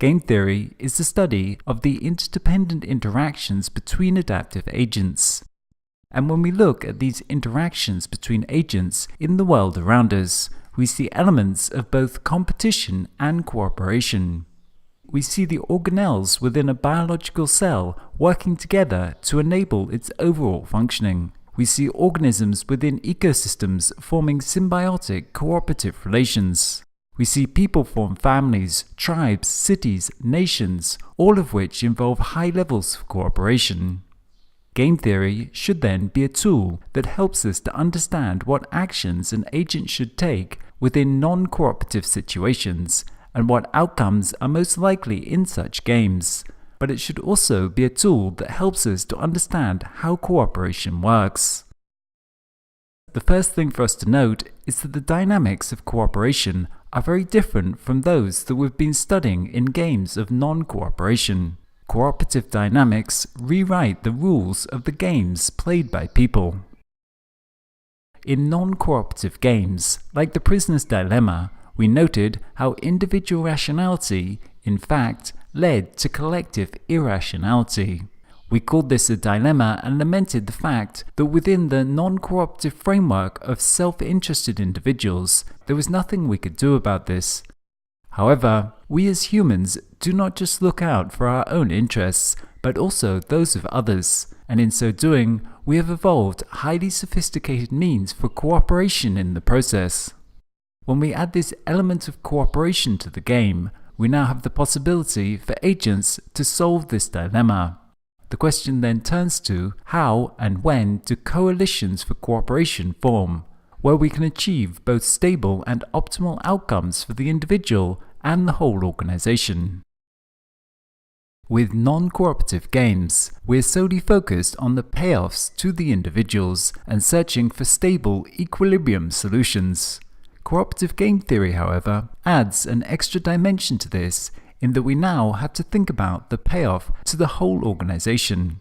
Game theory is the study of the interdependent interactions between adaptive agents. And when we look at these interactions between agents in the world around us, we see elements of both competition and cooperation. We see the organelles within a biological cell working together to enable its overall functioning. We see organisms within ecosystems forming symbiotic cooperative relations. We see people form families, tribes, cities, nations, all of which involve high levels of cooperation. Game theory should then be a tool that helps us to understand what actions an agent should take within non-cooperative situations and what outcomes are most likely in such games. But it should also be a tool that helps us to understand how cooperation works. The first thing for us to note is that the dynamics of cooperation are very different from those that we've been studying in games of non-cooperation. Cooperative dynamics rewrite the rules of the games played by people. In non-cooperative games, like the prisoner's dilemma, we noted how individual rationality, in fact, led to collective irrationality. We called this a dilemma and lamented the fact that within the non-cooperative framework of self-interested individuals, there was nothing we could do about this. However, we as humans do not just look out for our own interests, but also those of others, and in so doing, we have evolved highly sophisticated means for cooperation in the process. When we add this element of cooperation to the game, we now have the possibility for agents to solve this dilemma. The question then turns to how and when do coalitions for cooperation form, where we can achieve both stable and optimal outcomes for the individual and the whole organization. With non-cooperative games, we are solely focused on the payoffs to the individuals and searching for stable equilibrium solutions. Cooperative game theory, however, adds an extra dimension to this in that we now have to think about the payoff to the whole organization.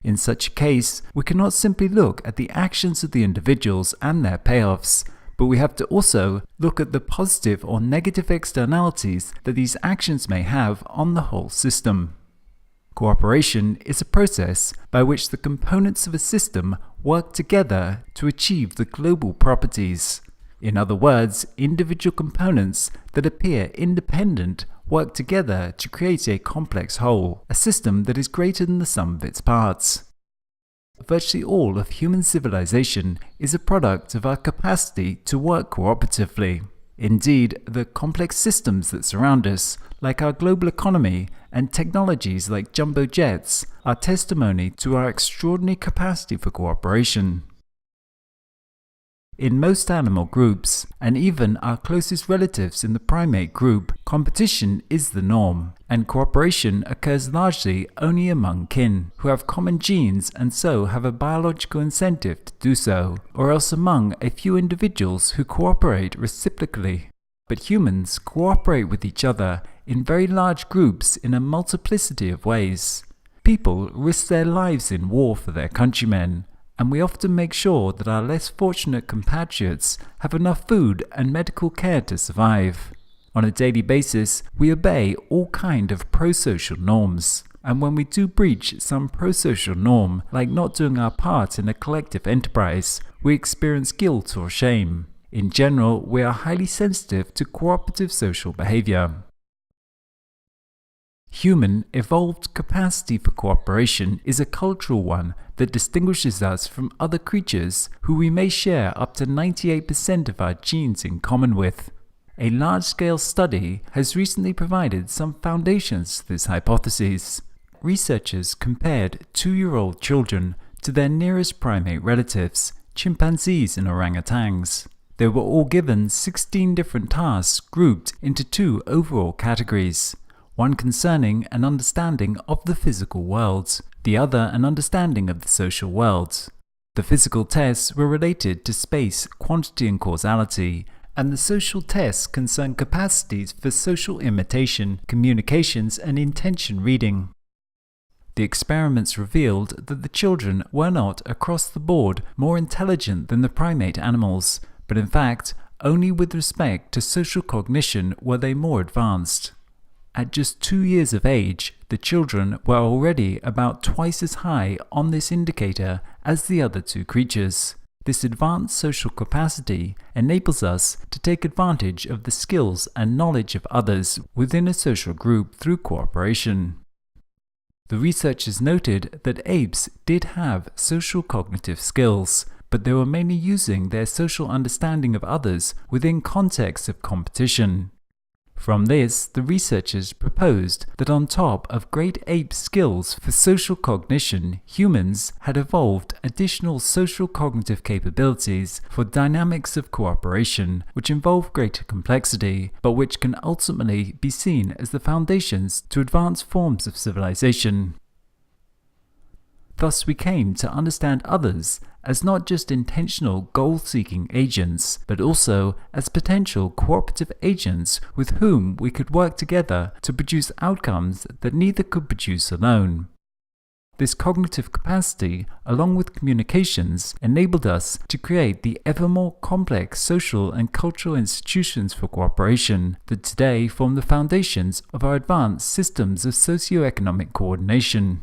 In such a case, we cannot simply look at the actions of the individuals and their payoffs, but we have to also look at the positive or negative externalities that these actions may have on the whole system. Cooperation is a process by which the components of a system work together to achieve the global properties. In other words, individual components that appear independent work together to create a complex whole, a system that is greater than the sum of its parts. Virtually all of human civilization is a product of our capacity to work cooperatively. Indeed, the complex systems that surround us, like our global economy and technologies like jumbo jets, are testimony to our extraordinary capacity for cooperation. In most animal groups, and even our closest relatives in the primate group, competition is the norm, and cooperation occurs largely only among kin, who have common genes and so have a biological incentive to do so, or else among a few individuals who cooperate reciprocally. But humans cooperate with each other in very large groups in a multiplicity of ways. People risk their lives in war for their countrymen, and we often make sure that our less fortunate compatriots have enough food and medical care to survive. On a daily basis, we obey all kinds of pro-social norms, and when we do breach some pro-social norm, like not doing our part in a collective enterprise, we experience guilt or shame. In general, we are highly sensitive to cooperative social behavior. Human evolved capacity for cooperation is a cultural one that distinguishes us from other creatures who we may share up to 98% of our genes in common with. A large-scale study has recently provided some foundations to this hypothesis. Researchers compared 2-year-old children to their nearest primate relatives, chimpanzees and orangutans. They were all given 16 different tasks grouped into 2 overall categories. One concerning an understanding of the physical world, the other an understanding of the social world. The physical tests were related to space, quantity and causality, and the social tests concerned capacities for social imitation, communications and intention reading. The experiments revealed that the children were not across the board more intelligent than the primate animals, but in fact, only with respect to social cognition were they more advanced. At just 2 years of age, the children were already about twice as high on this indicator as the other two creatures. This advanced social capacity enables us to take advantage of the skills and knowledge of others within a social group through cooperation. The researchers noted that apes did have social cognitive skills, but they were mainly using their social understanding of others within contexts of competition. From this, the researchers proposed that on top of great ape skills for social cognition, humans had evolved additional social cognitive capabilities for dynamics of cooperation, which involve greater complexity, but which can ultimately be seen as the foundations to advanced forms of civilization. Thus we came to understand others as not just intentional goal-seeking agents, but also as potential cooperative agents with whom we could work together to produce outcomes that neither could produce alone. This cognitive capacity, along with communications, enabled us to create the ever more complex social and cultural institutions for cooperation that today form the foundations of our advanced systems of socio-economic coordination.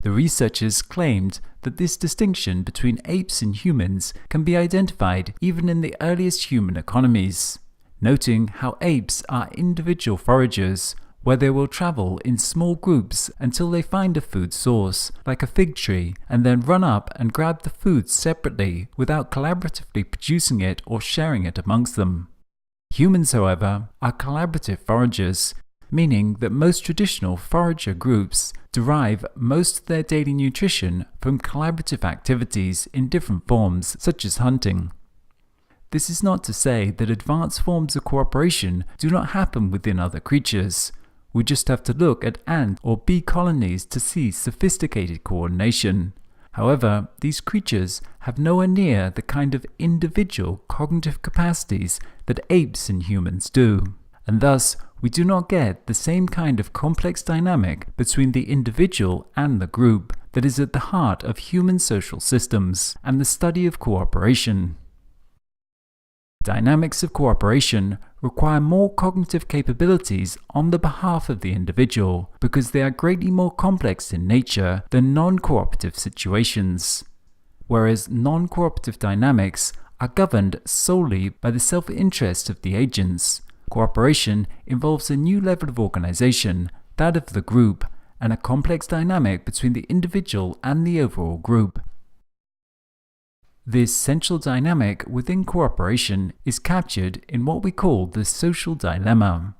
The researchers claimed that this distinction between apes and humans can be identified even in the earliest human economies, noting how apes are individual foragers, where they will travel in small groups until they find a food source, like a fig tree, and then run up and grab the food separately without collaboratively producing it or sharing it amongst them. Humans, however, are collaborative foragers, meaning that most traditional forager groups derive most of their daily nutrition from collaborative activities in different forms, such as hunting. This is not to say that advanced forms of cooperation do not happen within other creatures. We just have to look at ant or bee colonies to see sophisticated coordination. However, these creatures have nowhere near the kind of individual cognitive capacities that apes and humans do, and thus we do not get the same kind of complex dynamic between the individual and the group that is at the heart of human social systems and the study of cooperation. Dynamics of cooperation require more cognitive capabilities on the behalf of the individual because they are greatly more complex in nature than non-cooperative situations, whereas non-cooperative dynamics are governed solely by the self-interest of the agents. Cooperation involves a new level of organization, that of the group, and a complex dynamic between the individual and the overall group. This central dynamic within cooperation is captured in what we call the social dilemma.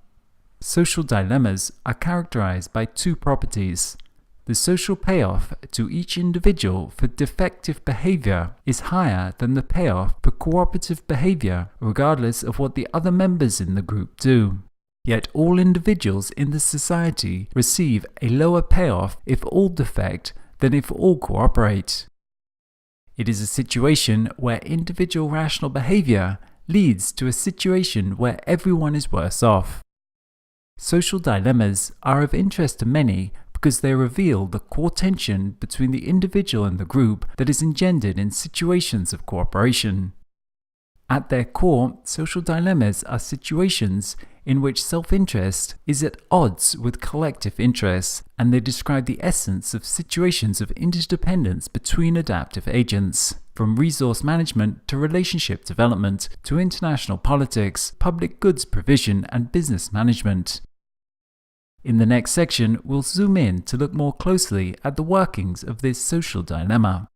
Social dilemmas are characterized by two properties. The social payoff to each individual for defective behavior is higher than the payoff for cooperative behavior, regardless of what the other members in the group do. Yet all individuals in the society receive a lower payoff if all defect than if all cooperate. It is a situation where individual rational behavior leads to a situation where everyone is worse off. Social dilemmas are of interest to many because they reveal the core tension between the individual and the group that is engendered in situations of cooperation. At their core, social dilemmas are situations in which self-interest is at odds with collective interests, and they describe the essence of situations of interdependence between adaptive agents, from resource management to relationship development to international politics, public goods provision, and business management. In the next section, we'll zoom in to look more closely at the workings of this social dilemma.